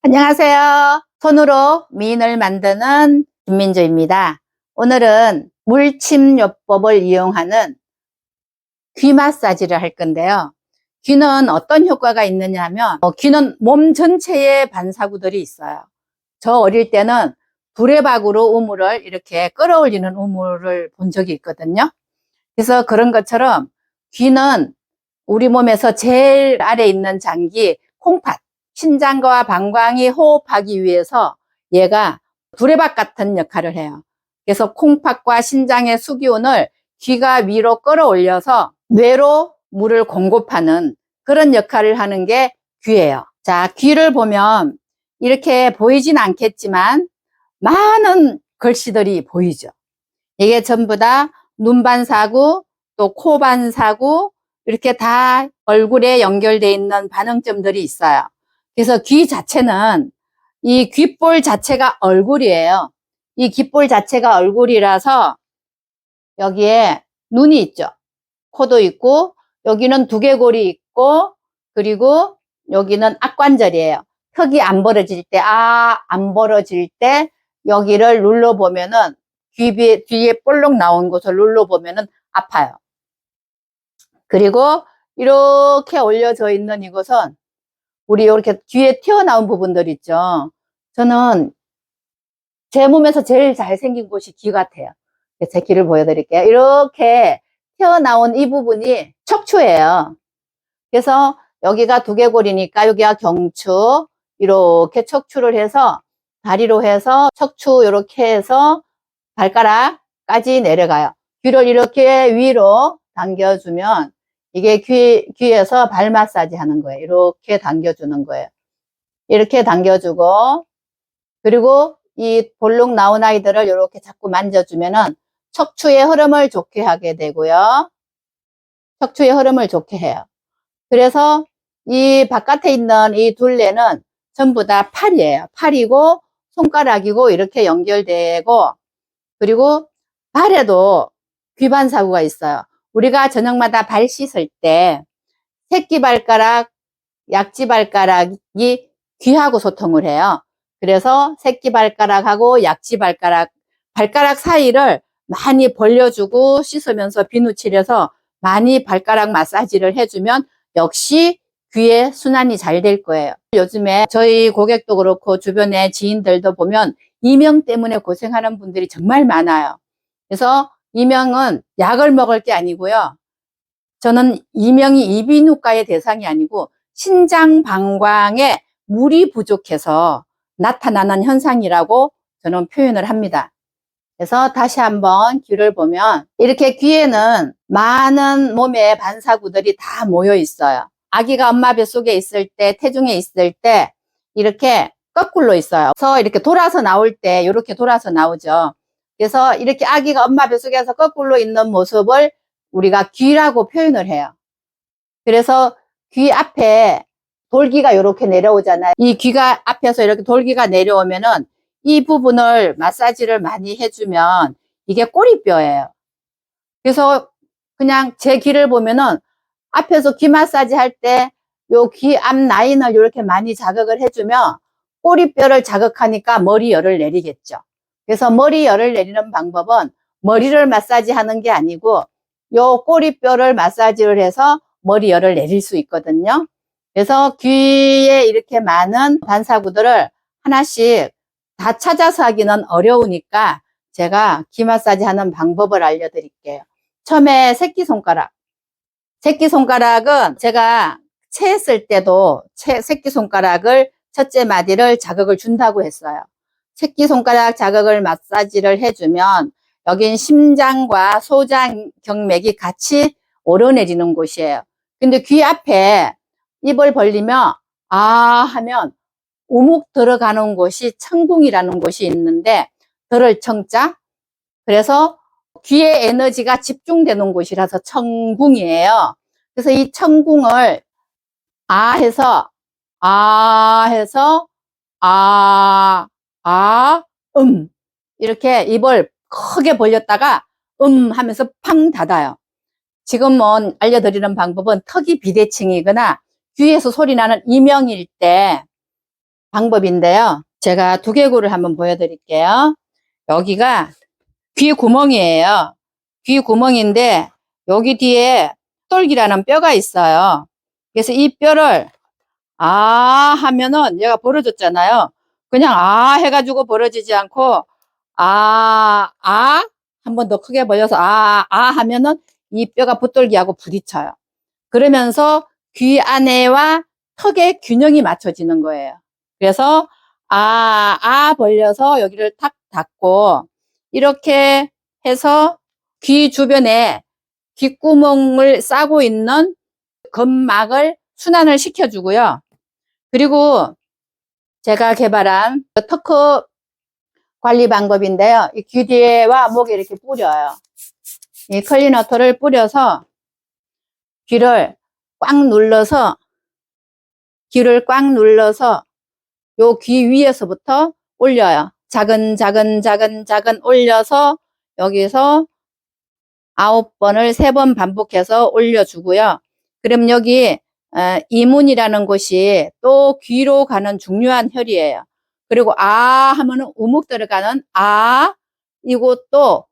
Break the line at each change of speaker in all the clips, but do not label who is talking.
안녕하세요. 손으로 미인을 만드는 김민주입니다. 오늘은 물침요법을 이용하는 귀 마사지를 할 건데요. 귀는 어떤 효과가 있느냐 하면 귀는 몸 전체에 반사구들이 있어요. 저 어릴 때는 두레박으로 우물을 이렇게 끌어올리는 우물을 본 적이 있거든요. 그래서 그런 것처럼 귀는 우리 몸에서 제일 아래 있는 장기 콩팥, 신장과 방광이 호흡하기 위해서 얘가 두레박 같은 역할을 해요. 그래서 콩팥과 신장의 수기운을 귀가 위로 끌어올려서 뇌로 물을 공급하는 그런 역할을 하는 게 귀예요. 자, 귀를 보면 이렇게 보이진 않겠지만 많은 글씨들이 보이죠. 이게 전부 다 눈반사구, 또 코반사구, 이렇게 다 얼굴에 연결되어 있는 반응점들이 있어요. 그래서 귀 자체는 이 귓볼 자체가 얼굴이에요. 이 귓볼 자체가 얼굴이라서 여기에 눈이 있죠. 코도 있고, 여기는 두개골이 있고, 그리고 여기는 악관절이에요. 턱이 안 벌어질 때, 안 벌어질 때 여기를 눌러보면은 뒤에 볼록 나온 곳을 눌러보면은 아파요. 그리고 이렇게 올려져 있는 이곳은 우리 이렇게 뒤에 튀어나온 부분들 있죠. 저는 제 몸에서 제일 잘생긴 곳이 귀 같아요. 제 귀를 보여드릴게요. 이렇게 튀어나온 이 부분이 척추예요. 그래서 여기가 두개골이니까 여기가 경추, 이렇게 척추를 해서 다리로 해서 척추 이렇게 해서 발가락까지 내려가요. 귀를 이렇게 위로 당겨주면 이게 귀에서 발 마사지 하는 거예요. 이렇게 당겨주는 거예요. 이렇게 당겨주고, 그리고 이 볼록 나온 아이들을 이렇게 자꾸 만져주면은 척추의 흐름을 좋게 하게 되고요. 척추의 흐름을 좋게 해요. 그래서 이 바깥에 있는 이 둘레는 전부 다 팔이에요. 팔이고 손가락이고 이렇게 연결되고, 그리고 발에도 귀반사구가 있어요. 우리가 저녁마다 발 씻을 때 새끼발가락, 약지발가락이 귀하고 소통을 해요. 그래서 새끼발가락하고 약지발가락, 발가락 사이를 많이 벌려주고 씻으면서 비누칠해서 많이 발가락 마사지를 해주면 역시 귀에 순환이 잘 될 거예요. 요즘에 저희 고객도 그렇고 주변의 지인들도 보면 이명 때문에 고생하는 분들이 정말 많아요. 그래서 이명은 약을 먹을 게 아니고요. 저는 이명이 이비인후과의 대상이 아니고 신장 방광에 물이 부족해서 나타나는 현상이라고 저는 표현을 합니다. 그래서 다시 한번 귀를 보면 이렇게 귀에는 많은 몸의 반사구들이 다 모여 있어요. 아기가 엄마 뱃속에 있을 때, 태중에 있을 때 이렇게 거꾸로 있어요. 그래서 이렇게 돌아서 나올 때 이렇게 돌아서 나오죠. 그래서 이렇게 아기가 엄마 뱃속에서 거꾸로 있는 모습을 우리가 귀라고 표현을 해요. 그래서 귀 앞에 돌기가 이렇게 내려오잖아요. 이 귀가 앞에서 이렇게 돌기가 내려오면은 이 부분을 마사지를 많이 해주면 이게 꼬리뼈예요. 그래서 그냥 제 귀를 보면은 앞에서 귀 마사지 할 때 요 귀 앞 라인을 이렇게 많이 자극을 해주면 꼬리뼈를 자극하니까 머리열을 내리겠죠. 그래서 머리열을 내리는 방법은 머리를 마사지 하는 게 아니고 요 꼬리뼈를 마사지를 해서 머리열을 내릴 수 있거든요. 그래서 귀에 이렇게 많은 반사구들을 하나씩 다 찾아서 하기는 어려우니까 제가 귀 마사지 하는 방법을 알려드릴게요. 처음에 새끼손가락. 새끼손가락은 제가 체했을 때도 새끼손가락을 첫째 마디를 자극을 준다고 했어요. 새끼손가락 자극을 마사지를 해주면 여긴 심장과 소장 경맥이 같이 오르내리는 곳이에요. 근데 귀 앞에 입을 벌리면 아 하면 우묵 들어가는 곳이 천궁이라는 곳이 있는데 들을 청자, 그래서 귀의 에너지가 집중되는 곳이라서 천궁이에요. 그래서 이 천궁을 아 해서 아 해서 아, 아, 이렇게 입을 크게 벌렸다가 하면서 팡 닫아요. 지금은 알려드리는 방법은 턱이 비대칭이거나 귀에서 소리 나는 이명일 때 방법인데요. 제가 두개골을 한번 보여드릴게요. 여기가 귀 구멍이에요. 귀 구멍인데 여기 뒤에 똘기라는 뼈가 있어요. 그래서 이 뼈를 하면은 얘가 벌어졌잖아요. 그냥 해가지고 벌어지지 않고 한 번 더 크게 벌려서 하면은 이 뼈가 붓돌기하고 부딪혀요. 그러면서 귀 안에와 턱의 균형이 맞춰지는 거예요. 그래서 벌려서 여기를 탁 닫고 이렇게 해서 귀 주변에 귓구멍을 싸고 있는 근막을 순환을 시켜주고요. 그리고 제가 개발한 터크 관리 방법인데요. 이 귀 뒤에와 목에 이렇게 뿌려요. 이 클리너터를 뿌려서 귀를 꽉 눌러서 요 귀 위에서부터 올려요. 작은 올려서 여기서 9번을 3번 반복해서 올려주고요. 그럼 여기 이문이라는 곳이 또 귀로 가는 중요한 혈이에요. 그리고 하면은 우묵 들어가는 이곳도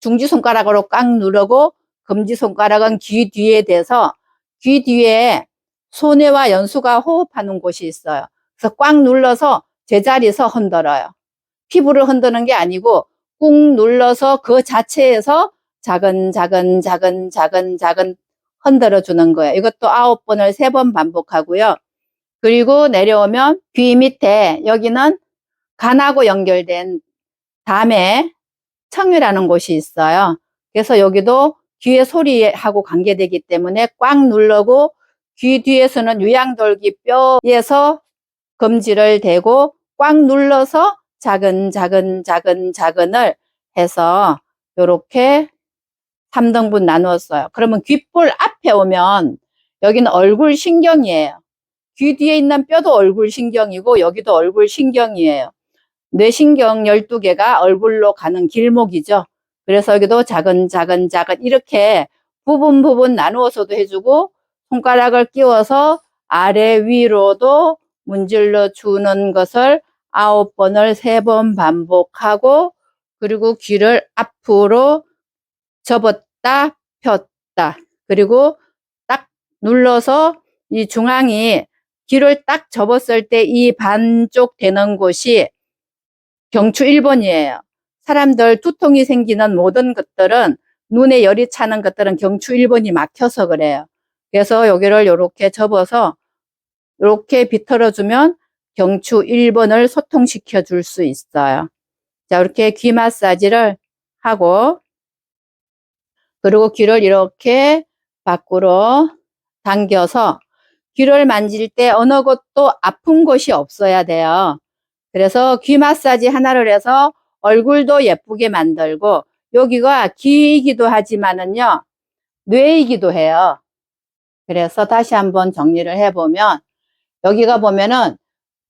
중지손가락으로 꽉 누르고 검지손가락은 귀 뒤에 대서 귀 뒤에 소뇌와 연수가 호흡하는 곳이 있어요. 그래서 꽉 눌러서 제자리에서 흔들어요. 피부를 흔드는 게 아니고 꾹 눌러서 그 자체에서 작은 흔들어 주는 거예요. 이것도 9번을 3번 반복하고요. 그리고 내려오면 귀 밑에 여기는 간하고 연결된 담에 청유라는 곳이 있어요. 그래서 여기도 귀의 소리하고 관계되기 때문에 꽉 누르고 귀 뒤에서는 유양돌기 뼈에서 검지를 대고 꽉 눌러서 작은을 해서 이렇게 3등분 나누었어요. 그러면 귓볼 앞에 오면 여기는 얼굴 신경이에요. 귀 뒤에 있는 뼈도 얼굴 신경이고 여기도 얼굴 신경이에요. 뇌신경 12개가 얼굴로 가는 길목이죠. 그래서 여기도 작은 이렇게 부분 나누어서도 해주고 손가락을 끼워서 아래 위로도 문질러 주는 것을 9번을 3번 반복하고 그리고 귀를 앞으로 접었다 폈다 그리고 딱 눌러서 이 중앙이 귀를 딱 접었을 때 이 반쪽 되는 곳이 경추 1번이에요. 사람들 두통이 생기는 모든 것들은 눈에 열이 차는 것들은 경추 1번이 막혀서 그래요. 그래서 여기를 이렇게 접어서 이렇게 비틀어주면 경추 1번을 소통시켜 줄 수 있어요. 자, 이렇게 귀 마사지를 하고 그리고 귀를 이렇게 밖으로 당겨서 귀를 만질 때 어느 곳도 아픈 곳이 없어야 돼요. 그래서 귀 마사지 하나를 해서 얼굴도 예쁘게 만들고 여기가 귀이기도 하지만은요 뇌이기도 해요. 그래서 다시 한번 정리를 해보면 여기가 보면은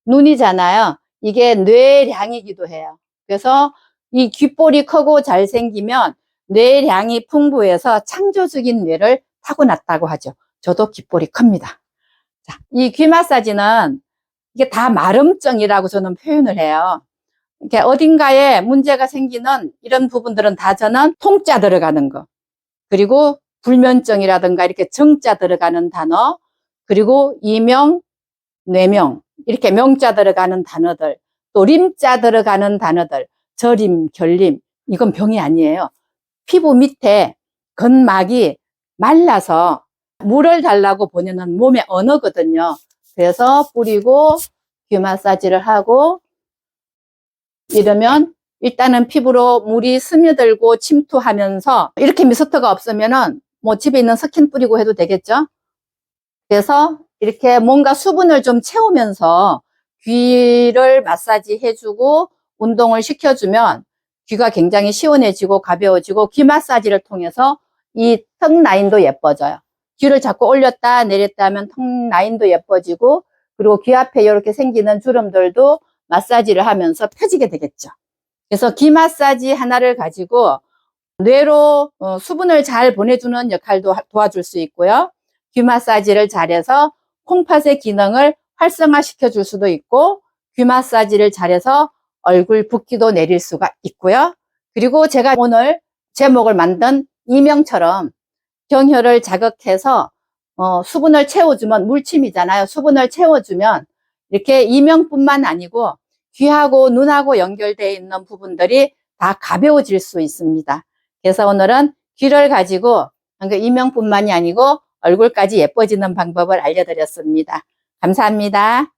눈이잖아요. 이게 뇌량이기도 해요. 그래서 이 귓볼이 크고 잘생기면 뇌량이 풍부해서 창조적인 뇌를 타고났다고 하죠. 저도 귓볼이 큽니다. 자, 이 귀 마사지는 이게 다 마름증이라고 저는 표현을 해요. 이렇게 어딘가에 문제가 생기는 이런 부분들은 다 저는 통자 들어가는 거, 그리고 불면증이라든가 이렇게 정자 들어가는 단어, 그리고 이명, 뇌명, 이렇게 명자 들어가는 단어들, 또 림자 들어가는 단어들, 저림, 결림, 이건 병이 아니에요. 피부 밑에 근막이 말라서 물을 달라고 보내는 몸의 언어거든요. 그래서 뿌리고 귀 마사지를 하고 이러면 일단은 피부로 물이 스며들고 침투하면서 이렇게 미스트가 없으면은 뭐 집에 있는 스킨 뿌리고 해도 되겠죠. 그래서 이렇게 뭔가 수분을 좀 채우면서 귀를 마사지 해주고 운동을 시켜주면 귀가 굉장히 시원해지고 가벼워지고 귀 마사지를 통해서 이 턱 라인도 예뻐져요. 귀를 자꾸 올렸다 내렸다 하면 턱 라인도 예뻐지고 그리고 귀 앞에 이렇게 생기는 주름들도 마사지를 하면서 펴지게 되겠죠. 그래서 귀 마사지 하나를 가지고 뇌로 수분을 잘 보내주는 역할도 도와줄 수 있고요. 귀 마사지를 잘해서 콩팥의 기능을 활성화시켜 줄 수도 있고 귀 마사지를 잘해서 얼굴 붓기도 내릴 수가 있고요. 그리고 제가 오늘 제목을 만든 이명처럼 경혈을 자극해서 수분을 채워주면, 물침이잖아요. 수분을 채워주면 이렇게 이명뿐만 아니고 귀하고 눈하고 연결되어 있는 부분들이 다 가벼워질 수 있습니다. 그래서 오늘은 귀를 가지고 이명뿐만이 아니고 얼굴까지 예뻐지는 방법을 알려드렸습니다. 감사합니다.